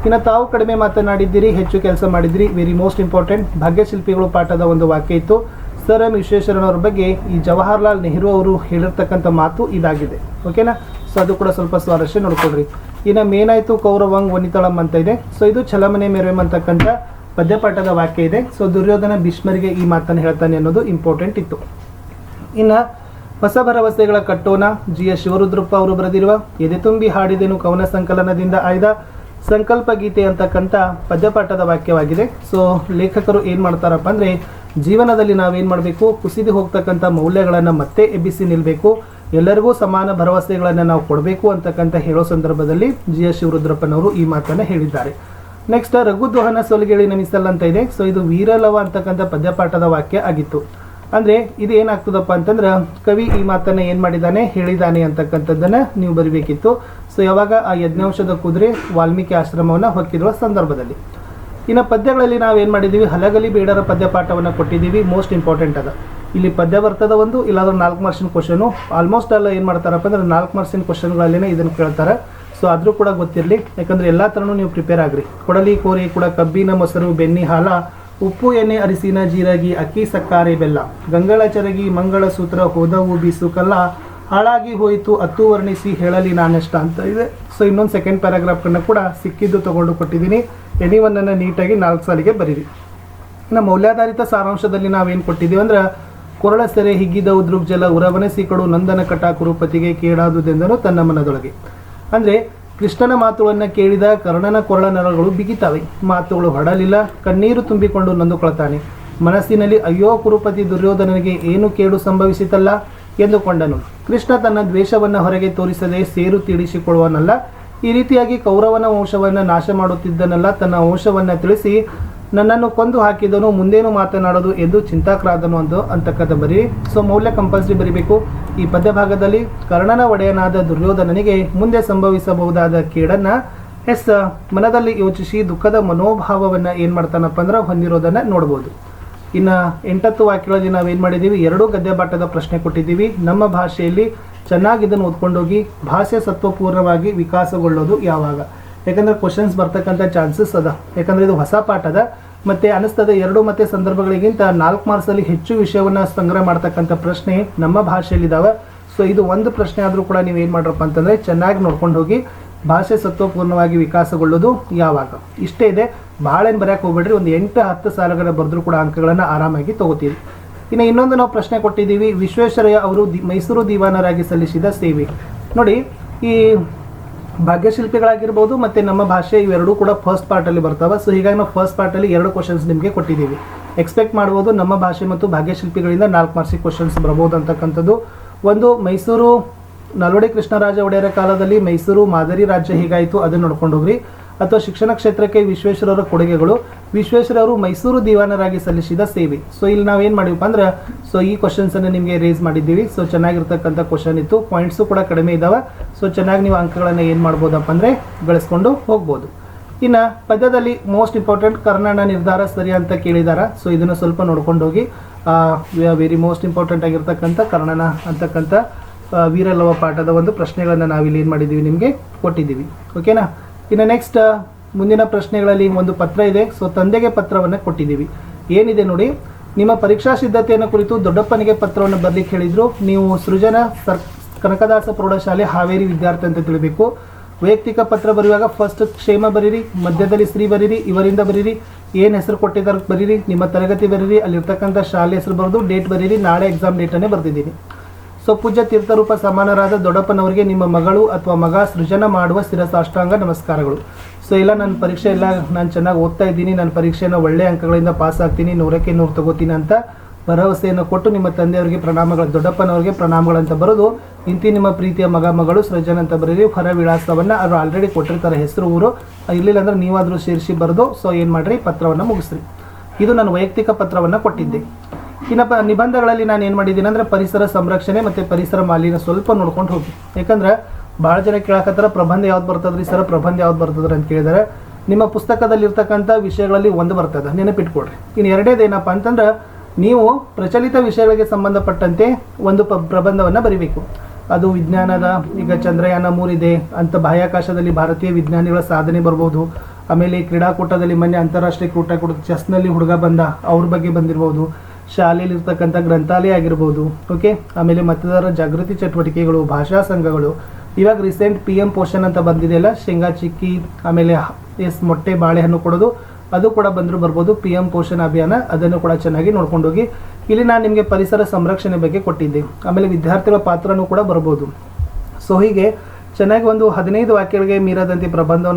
ಇನ್ನು ತಾವು ಕಡಿಮೆ ಮಾತನಾಡಿದ್ದೀರಿ, ಹೆಚ್ಚು ಕೆಲಸ ಮಾಡಿದ್ದೀರಿ, ವೆರಿ ಮೋಸ್ಟ್ ಇಂಪಾರ್ಟೆಂಟ್. ಭಾಗ್ಯಶಿಲ್ಪಿಗಳು ಪಾಠದ ಒಂದು ವಾಕ್ಯ ಇತ್ತು. ಸರ್ ಎಂ ವಿಶ್ವೇಶ್ವರಯ್ಯನವ್ರ ಬಗ್ಗೆ ಈ ಜವಾಹರ್ಲಾಲ್ ನೆಹರು ಅವರು ಹೇಳಿರ್ತಕ್ಕಂಥ ಮಾತು ಇದಾಗಿದೆ. ಓಕೆನಾ. ಸೊ ಅದು ಕೂಡ ಸ್ವಲ್ಪ ಸ್ವಾರಸ್ಯ ನೋಡ್ಕೊಳ್ರಿ. ಇನ್ನು ಮೇನಾಯಿತು ಕೌರವಂಗ್ ವನಿತಳಂ ಅಂತ ಇದೆ. ಸೊ ಇದು ಛಲಮನೆ ಮೆರೆಮ್ ಅಂತಕ್ಕಂಥ ಪದ್ಯಪಾಠದ ವಾಕ್ಯ ಇದೆ. ಸೊ ದುರ್ಯೋಧನ ಭೀಷ್ಮರಿಗೆ ಈ ಮಾತನ್ನು ಹೇಳ್ತಾನೆ ಅನ್ನೋದು ಇಂಪಾರ್ಟೆಂಟ್ ಇತ್ತು. ಇನ್ನು ಹೊಸ ಭರವಸೆಗಳ ಕಟ್ಟೋಣ GS ಶಿವರುದ್ರಪ್ಪ ಅವರು ಬರೆದಿರುವ ಎದೆ ತುಂಬಿ ಹಾಡಿದೆನು ಕವನ ಸಂಕಲನದಿಂದ ಆಯ್ದ ಸಂಕಲ್ಪ ಗೀತೆ ಅಂತಕ್ಕಂಥ ಪದ್ಯಪಾಠದ ವಾಕ್ಯವಾಗಿದೆ. ಸೊ ಲೇಖಕರು ಏನು ಮಾಡ್ತಾರಪ್ಪ ಅಂದರೆ ಜೀವನದಲ್ಲಿ ನಾವೇನು ಮಾಡಬೇಕು, ಕುಸಿದು ಹೋಗ್ತಕ್ಕಂಥ ಮೌಲ್ಯಗಳನ್ನು ಮತ್ತೆ ಎಬ್ಬಿಸಿ ನಿಲ್ಲಬೇಕು, ಎಲ್ಲರಿಗೂ ಸಮಾನ ಭರವಸೆಗಳನ್ನು ನಾವು ಕೊಡಬೇಕು ಅಂತಕ್ಕಂಥ ಹೇಳೋ ಸಂದರ್ಭದಲ್ಲಿ GS ಶಿವರುದ್ರಪ್ಪನವರು ಈ ಮಾತನ್ನು ಹೇಳಿದ್ದಾರೆ. ನೆಕ್ಸ್ಟ್ ರಘುದ್ವಹನ ಸೊಲಗೇಳಿನ ಮಿಸಲ್ ಅಂತ ಇದೆ. ಸೊ ಇದು ವೀರಲವ ಅಂತಕ್ಕಂಥ ಪದ್ಯಪಾಠದ ವಾಕ್ಯ ಆಗಿತ್ತು. ಅಂದರೆ ಇದು ಏನಾಗ್ತದಪ್ಪ ಅಂತಂದ್ರೆ ಕವಿ ಈ ಮಾತನ್ನು ಏನು ಮಾಡಿದ್ದಾನೆ ಹೇಳಿದ್ದಾನೆ ಅಂತಕ್ಕಂಥದ್ದನ್ನು ನೀವು ಬರಿಬೇಕಿತ್ತು. ಸೊ ಯಾವಾಗ ಆ ಯಜ್ಞಾಂಶದ ಕುದುರೆ ವಾಲ್ಮೀಕಿ ಆಶ್ರಮವನ್ನು ಹೊಕ್ಕಿರುವ ಸಂದರ್ಭದಲ್ಲಿ. ಇನ್ನು ಪದ್ಯಗಳಲ್ಲಿ ನಾವೇನು ಮಾಡಿದ್ದೀವಿ, ಹಲಗಲಿ ಬೇಡರ ಪದ್ಯಪಾಠವನ್ನು ಕೊಟ್ಟಿದ್ದೀವಿ. ಮೋಸ್ಟ್ ಇಂಪಾರ್ಟೆಂಟ್ ಅದ. ಇಲ್ಲಿ ಪದ್ಯ ಬರ್ತದ ಒಂದು, ಇಲ್ಲಾಂದ್ರೆ 4 ಮಾರ್ಕ್ಸಿನ ಕ್ವಶನು. ಆಲ್ಮೋಸ್ಟ್ ಅಲ್ಲ ಏನು ಮಾಡ್ತಾರಪ್ಪ ಅಂದ್ರೆ 4 ಮಾರ್ಕ್ಸಿನ ಕ್ವಶನ್ಗಳಲ್ಲೇ ಇದನ್ನು ಕೇಳ್ತಾರೆ. ಸೊ ಆದರೂ ಕೂಡ ಗೊತ್ತಿರಲಿ, ಯಾಕಂದರೆ ಎಲ್ಲ ಥರನೂ ನೀವು ಪ್ರಿಪೇರ್ ಆಗ್ರಿ. ಕೊಡಲಿ ಕೋರಿ ಕೂಡ ಕಬ್ಬಿನ ಮೊಸರು ಬೆನ್ನಿ ಹಾಲ ಉಪ್ಪು ಎಣ್ಣೆ ಅರಿಸಿನ ಜೀರಗಿ ಅಕ್ಕಿ ಸಕ್ಕಾರೆ ಬೆಲ್ಲ ಗಂಗಳ ಚರಗಿ ಮಂಗಳ ಸೂತ್ರ ಹೋದವು ಬೀಸು ಕಲ್ಲ ಹಾಳಾಗಿ ಹೋಯಿತು ಅತ್ತು ವರ್ಣಿಸಿ ಹೇಳಲಿ ನಾನೆಷ್ಟ ಅಂತ ಇದೆ. ಸೊ ಇನ್ನೊಂದು ಸೆಕೆಂಡ್ ಪ್ಯಾರಾಗ್ರಾಫ್ಗಳನ್ನ ಕೂಡ ಸಿಕ್ಕಿದ್ದು ತೊಗೊಂಡು ಕೊಟ್ಟಿದ್ದೀನಿ. ಎನಿವನ್ನನ್ನು ನೀಟಾಗಿ 4 ಸಾಲಿಗೆ ಬರೀರಿ. ಇನ್ನು ಮೌಲ್ಯಾಧಾರಿತ ಸಾರಾಂಶದಲ್ಲಿ ನಾವೇನು ಕೊಟ್ಟಿದ್ದೀವಿ ಅಂದ್ರೆ ಕೊರಳ ಸೆರೆ ಹಿಗ್ಗಿದವು ದೃಗ್ಜಲ ಉರವನಸಿ ಕಡು ನಂದನ ಕಟ ಕುರುಪತಿಗೆ ಕೇಳಾದುದೆಂದನು ತನ್ನ ಮನದೊಳಗೆ. ಅಂದರೆ ಕೃಷ್ಣನ ಮಾತುಗಳನ್ನು ಕೇಳಿದ ಕರ್ಣನ ಕೊರಳ ನರಗಳು ಬಿಗಿತಾವೆ. ಮಾತುಗಳು ಹೊಡಲಿಲ್ಲ, ಕಣ್ಣೀರು ತುಂಬಿಕೊಂಡು ನೊಂದುಕೊಳ್ತಾನೆ. ಮನಸ್ಸಿನಲ್ಲಿ ಅಯ್ಯೋ ಕುರುಪತಿ ದುರ್ಯೋಧನನಿಗೆ ಏನು ಕೇಡು ಸಂಭವಿಸಿತಲ್ಲ ಎಂದುಕೊಂಡನು. ಕೃಷ್ಣ ತನ್ನ ದ್ವೇಷವನ್ನು ಹೊರಗೆ ತೋರಿಸದೆ ಸೇರು ತೀಡಿಸಿಕೊಳ್ಳುವನಲ್ಲ. ಈ ರೀತಿಯಾಗಿ ಕೌರವನ ವಂಶವನ್ನು ನಾಶ ಮಾಡುತ್ತಿದ್ದನಲ್ಲ, ತನ್ನ ವಂಶವನ್ನು ತಿಳಿಸಿ ನನ್ನನ್ನು ಕೊಂದು ಹಾಕಿದನು, ಮುಂದೇನು ಮಾತನಾಡೋದು ಎಂದು ಚಿಂತಾಕ್ರಾದನು ಅಂತಕ್ಕಂಥ ಬರೀ. ಸೊ ಮೌಲ್ಯ ಕಂಪಲ್ಸರಿ ಬರಿಬೇಕು. ಈ ಪದ್ಯ ಭಾಗದಲ್ಲಿ ಕರ್ಣನ ಒಡೆಯನಾದ ದುರ್ಯೋಧನನಿಗೆ ಮುಂದೆ ಸಂಭವಿಸಬಹುದಾದ ಕೇಡನ್ನು ಮನದಲ್ಲಿ ಯೋಚಿಸಿ ದುಃಖದ ಮನೋಭಾವವನ್ನು ಏನು ಮಾಡ್ತಾನಪ್ಪ ಅಂದ್ರೆ ಹೊಂದಿರೋದನ್ನು ನೋಡ್ಬೋದು. ಇನ್ನು 8 ವಾಕ್ಯಗಳಲ್ಲಿ ನಾವೇನು ಮಾಡಿದ್ದೀವಿ, 2 ಗದ್ಯಪಾಠದ ಪ್ರಶ್ನೆ ಕೊಟ್ಟಿದ್ದೀವಿ. ನಮ್ಮ ಭಾಷೆಯಲ್ಲಿ ಚೆನ್ನಾಗಿ ಇದನ್ನು ಓದ್ಕೊಂಡೋಗಿ ಭಾಷೆ ಸತ್ವಪೂರ್ಣವಾಗಿ ವಿಕಾಸಗೊಳ್ಳೋದು ಯಾವಾಗ? ಯಾಕಂದರೆ ಕ್ವಶನ್ಸ್ ಬರ್ತಕ್ಕಂಥ ಚಾನ್ಸಸ್ ಅದ. ಯಾಕಂದರೆ ಇದು ಹೊಸ ಪಾಠ ಅದ. ಮತ್ತು ಅನಿಸ್ತದೆ 2 ಮತ್ತು ಸಂದರ್ಭಗಳಿಗಿಂತ 4 ಮಾರ್ಕ್ಸಲ್ಲಿ ಹೆಚ್ಚು ವಿಷಯವನ್ನು ಸಂಗ್ರಹ ಮಾಡ್ತಕ್ಕಂಥ ಪ್ರಶ್ನೆ ನಮ್ಮ ಭಾಷೆಯಲ್ಲಿದ್ದಾವೆ. ಸೊ ಇದು ಒಂದು ಪ್ರಶ್ನೆ ಆದರೂ ಕೂಡ ನೀವು ಏನು ಮಾಡ್ರಪ್ಪ ಅಂತಂದರೆ ಚೆನ್ನಾಗಿ ನೋಡ್ಕೊಂಡು ಹೋಗಿ ಭಾಷೆ ಸತ್ವಪೂರ್ಣವಾಗಿ ವಿಕಾಸಗೊಳ್ಳೋದು ಯಾವಾಗ, ಇಷ್ಟೇ ಇದೆ. ಭಾಳ ಏನು ಬರೆಯೋಕೆ ಹೋಗ್ಬೇಡ್ರಿ. ಒಂದು 8-10 ಸಾಲುಗಳ ಬರೆದ್ರೂ ಕೂಡ ಅಂಕಗಳನ್ನು ಆರಾಮಾಗಿ ತೊಗೋತೀವಿ. ಇನ್ನು ಇನ್ನೊಂದು ನಾವು ಪ್ರಶ್ನೆ ಕೊಟ್ಟಿದ್ದೀವಿ, ವಿಶ್ವೇಶ್ವರಯ್ಯ ಅವರು ಮೈಸೂರು ದಿವಾನರಾಗಿ ಸಲ್ಲಿಸಿದ ಸೇವೆ. ನೋಡಿ, ಈ ಭಾಗ್ಯಶಿಲ್ಪಿಗಳಾಗಿರ್ಬೋದು ಮತ್ತು ನಮ್ಮ ಭಾಷೆ ಇವೆರಡೂ ಕೂಡ ಫಸ್ಟ್ ಪಾರ್ಟಲ್ಲಿ ಬರ್ತಾವೆ. ಸೊ ಹೀಗಾಗಿ ನಾವು ಫಸ್ಟ್ ಪಾರ್ಟಲ್ಲಿ 2 ಕ್ವಶನ್ಸ್ ನಿಮಗೆ ಕೊಟ್ಟಿದ್ದೀವಿ. ಎಕ್ಸ್ಪೆಕ್ಟ್ ಮಾಡ್ಬೋದು. ನಮ್ಮ ಭಾಷೆ ಮತ್ತು ಭಾಗ್ಯಶಿಲ್ಪಿಗಳಿಂದ 4 ಮಾರ್ಕ್ಸಿಗೆ ಕ್ವಶನ್ಸ್ ಬರ್ಬೋದು ಅಂತಕ್ಕಂಥದ್ದು. ಒಂದು, ಮೈಸೂರು ನಾಲ್ವಡಿ ಕೃಷ್ಣರಾಜ ಒಡೆಯರ ಕಾಲದಲ್ಲಿ ಮೈಸೂರು ಮಾದರಿ ರಾಜ್ಯ ಹೇಗಾಯಿತು ಅದನ್ನು ನೋಡ್ಕೊಂಡು ಹೋಗ್ರಿ. ಅಥವಾ ಶಿಕ್ಷಣ ಕ್ಷೇತ್ರಕ್ಕೆ ವಿಶ್ವೇಶ್ವರರ ಕೊಡುಗೆಗಳು, ವಿಶ್ವೇಶ್ವರವರು ಮೈಸೂರು ದಿವಾನರಾಗಿ ಸಲ್ಲಿಸಿದ ಸೇವೆ. ಸೊ ಇಲ್ಲಿ ನಾವೇನು ಮಾಡಿವಪ್ಪ ಅಂದ್ರೆ ಸೊ ಈ ಕ್ವಶನ್ಸನ್ನು ನಿಮಗೆ ರೇಸ್ ಮಾಡಿದ್ದೀವಿ. ಸೊ ಚೆನ್ನಾಗಿರ್ತಕ್ಕಂಥ ಕ್ವಶನ್ ಇತ್ತು, ಪಾಯಿಂಟ್ಸು ಕೂಡ ಕಡಿಮೆ ಇದ್ದಾವೆ. ಸೊ ಚೆನ್ನಾಗಿ ನೀವು ಅಂಕಗಳನ್ನು ಏನು ಮಾಡ್ಬೋದಪ್ಪ ಅಂದರೆ ಗಳಿಸ್ಕೊಂಡು ಹೋಗ್ಬೋದು. ಇನ್ನು ಪದ್ಯದಲ್ಲಿ ಮೋಸ್ಟ್ ಇಂಪಾರ್ಟೆಂಟ್ ಕರ್ಣನ ನಿರ್ಧಾರ ಸರಿ ಅಂತ ಕೇಳಿದಾರ. ಸೊ ಇದನ್ನು ಸ್ವಲ್ಪ ನೋಡ್ಕೊಂಡು ಹೋಗಿ. ವೆರಿ ಮೋಸ್ಟ್ ಇಂಪಾರ್ಟೆಂಟ್ ಆಗಿರ್ತಕ್ಕಂಥ ಕರ್ಣನ ಅಂತಕ್ಕಂಥ ವೀರಲವ ಪಾಠದ ಒಂದು ಪ್ರಶ್ನೆಗಳನ್ನು ನಾವಿಲ್ಲಿ ಏನು ಮಾಡಿದ್ದೀವಿ ನಿಮಗೆ ಕೊಟ್ಟಿದ್ದೀವಿ. ಓಕೆನಾ. ಇನ್ನು ನೆಕ್ಸ್ಟ್ ಮುಂದಿನ ಪ್ರಶ್ನೆಗಳಲ್ಲಿ ಒಂದು ಪತ್ರ ಇದೆ. ಸೊ ತಂದೆಗೆ ಪತ್ರವನ್ನು ಕೊಟ್ಟಿದ್ದೀವಿ. ಏನಿದೆ ನೋಡಿ, ನಿಮ್ಮ ಪರೀಕ್ಷಾ ಸಿದ್ಧತೆಯನ್ನು ಕುರಿತು ದೊಡ್ಡಪ್ಪನಿಗೆ ಪತ್ರವನ್ನು ಬರಲಿಕ್ಕೆ ಹೇಳಿದರು. ನೀವು ಸೃಜನ ಕನಕದಾಸ ಪ್ರೌಢಶಾಲೆ ಹಾವೇರಿ ವಿದ್ಯಾರ್ಥಿ ಅಂತ ತಿಳಿಬೇಕು. ವೈಯಕ್ತಿಕ ಪತ್ರ ಬರೆಯುವಾಗ ಫಸ್ಟ್ ಕ್ಷೇಮ ಬರೀರಿ, ಮಧ್ಯದಲ್ಲಿ ಶ್ರೀ ಬರೀರಿ, ಇವರಿಂದ ಬರೀರಿ, ಏನು ಹೆಸರು ಕೊಟ್ಟಿದ್ದಾರೆ ಬರೀರಿ, ನಿಮ್ಮ ತರಗತಿ ಬರೀರಿ, ಅಲ್ಲಿರ್ತಕ್ಕಂಥ ಶಾಲೆ ಹೆಸರು ಬರೆದು ಡೇಟ್ ಬರೀರಿ. ನಾಳೆ ಎಕ್ಸಾಮ್ ಡೇಟನ್ನೇ ಬರೆದಿದ್ದೀನಿ. ಸೊ ಪೂಜ್ಯ ತೀರ್ಥರೂಪ ಸಮಾನರಾದ ದೊಡ್ಡಪ್ಪನವರಿಗೆ ನಿಮ್ಮ ಮಗಳು ಅಥವಾ ಮಗ ಸೃಜನ ಮಾಡುವ ಶಿರಸಾಷ್ಟಾಂಗ ನಮಸ್ಕಾರಗಳು. ಸೊ ಎಲ್ಲ ನನ್ನ ಪರೀಕ್ಷೆ ಎಲ್ಲ ನಾನು ಚೆನ್ನಾಗಿ ಓದ್ತಾ ಇದ್ದೀನಿ, ನನ್ನ ಪರೀಕ್ಷೆಯನ್ನು ಒಳ್ಳೆಯ ಅಂಕಗಳಿಂದ ಪಾಸ್ ಆಗ್ತೀನಿ, 100ಕ್ಕೆ 100 ತಗೋತೀನಿ ಅಂತ ಭರವಸೆಯನ್ನು ಕೊಟ್ಟು ನಿಮ್ಮ ತಂದೆಯವರಿಗೆ ಪ್ರಣಾಮಗಳು, ದೊಡ್ಡಪ್ಪನವರಿಗೆ ಪ್ರಣಾಮಗಳಂತ ಬರೋದು. ಇಂತಿ ನಿಮ್ಮ ಪ್ರೀತಿಯ ಮಗ ಮಗಳು ಸೃಜನ್ ಅಂತ ಬರೀರಿ. ಹೊರ ವಿಳಾಸವನ್ನು ಅವರು ಆಲ್ರೆಡಿ ಕೊಟ್ಟಿರ್ತಾರೆ, ಹೆಸರು ಊರು. ಇರಲಿಲ್ಲ ಅಂದ್ರೆ ನೀವಾದರೂ ಸೇರಿಸಿ ಬರೆದು ಸೊ ಏನು ಮಾಡಿರಿ, ಪತ್ರವನ್ನು ಮುಗಿಸ್ರಿ. ಇದು ನಾನು ವೈಯಕ್ತಿಕ ಪತ್ರವನ್ನು ಕೊಟ್ಟಿದ್ದೆ. ಇನ್ನು ನಿಬಂಧಗಳಲ್ಲಿ ನಾನು ಏನು ಮಾಡಿದ್ದೀನಿ ಅಂದರೆ ಪರಿಸರ ಸಂರಕ್ಷಣೆ ಮತ್ತು ಪರಿಸರ ಮಾಲಿನ್ಯ ಸ್ವಲ್ಪ ನೋಡ್ಕೊಂಡು ಹೋಗಿ. ಯಾಕಂದ್ರೆ ಭಾಳ ಜನ ಕೇಳಕತ್ತಾರ ಪ್ರಬಂಧ ಯಾವ್ದು ಬರ್ತದ್ರಿ ಸರ್, ಪ್ರಬಂಧ ಯಾವ್ದು ಬರ್ತದ್ರಿ ಅಂತ ಕೇಳಿದರೆ, ನಿಮ್ಮ ಪುಸ್ತಕದಲ್ಲಿರ್ತಕ್ಕಂಥ ವಿಷಯಗಳಲ್ಲಿ ಒಂದು ಬರ್ತದೆ, ನೆನಪಿಟ್ಕೊಡ್ರಿ. ಇನ್ನು ಎರಡೇದು ಏನಪ್ಪ ಅಂತಂದ್ರೆ, ನೀವು ಪ್ರಚಲಿತ ವಿಷಯಗಳಿಗೆ ಸಂಬಂಧಪಟ್ಟಂತೆ ಒಂದು ಪ್ರಬಂಧವನ್ನು ಬರೀಬೇಕು. ಅದು ವಿಜ್ಞಾನದ, ಈಗ ಚಂದ್ರಯಾನ 3 ಇದೆ ಅಂತ ಬಾಹ್ಯಾಕಾಶದಲ್ಲಿ ಭಾರತೀಯ ವಿಜ್ಞಾನಿಗಳ ಸಾಧನೆ ಬರ್ಬೋದು. ಆಮೇಲೆ ಕ್ರೀಡಾಕೂಟದಲ್ಲಿ ಮೊನ್ನೆ ಅಂತಾರಾಷ್ಟ್ರೀಯ ಕ್ರೀಡಾಕೂಟ ಚೆಸ್ನಲ್ಲಿ ಹುಡುಗ ಬಂದ, ಅವ್ರ ಬಗ್ಗೆ ಬಂದಿರ್ಬೋದು. ಶಾಲೆಯಲ್ಲಿ ಇರ್ತಕ್ಕಂಥ ಗ್ರಂಥಾಲಯ ಆಗಿರ್ಬೋದು. ಓಕೆ. ಆಮೇಲೆ ಮತದಾರರ ಜಾಗೃತಿ ಚಟುವಟಿಕೆಗಳು, ಭಾಷಾ ಸಂಘಗಳು. ಇವಾಗ ರೀಸೆಂಟ್ PM ಪೋಷನ್ ಅಂತ ಬಂದಿದೆಯಲ್ಲ, ಶೇಂಗಾ ಚಿಕ್ಕಿ, ಆಮೇಲೆ ಮೊಟ್ಟೆ ಬಾಳೆಹಣ್ಣು ಕೊಡೋದು, ಅದು ಕೂಡ ಬಂದರೂ ಬರ್ಬೋದು. PM ಪೋಷನ್ ಅಭಿಯಾನ, ಅದನ್ನು ಕೂಡ ಚೆನ್ನಾಗಿ ನೋಡ್ಕೊಂಡು ಹೋಗಿ. ಇಲ್ಲಿ ನಾನು ನಿಮಗೆ ಪರಿಸರ ಸಂರಕ್ಷಣೆ ಬಗ್ಗೆ ಕೊಟ್ಟಿದ್ದೆ. ಆಮೇಲೆ ವಿದ್ಯಾರ್ಥಿಗಳ ಪಾತ್ರನೂ ಕೂಡ ಬರ್ಬೋದು. ಸೊ ಹೀಗೆ ಚೆನ್ನಾಗಿ ಒಂದು 15 ವಾಕ್ಯಗಳಿಗೆ ಮೀರದಂತೆ ಪ್ರಬಂಧವನ್ನು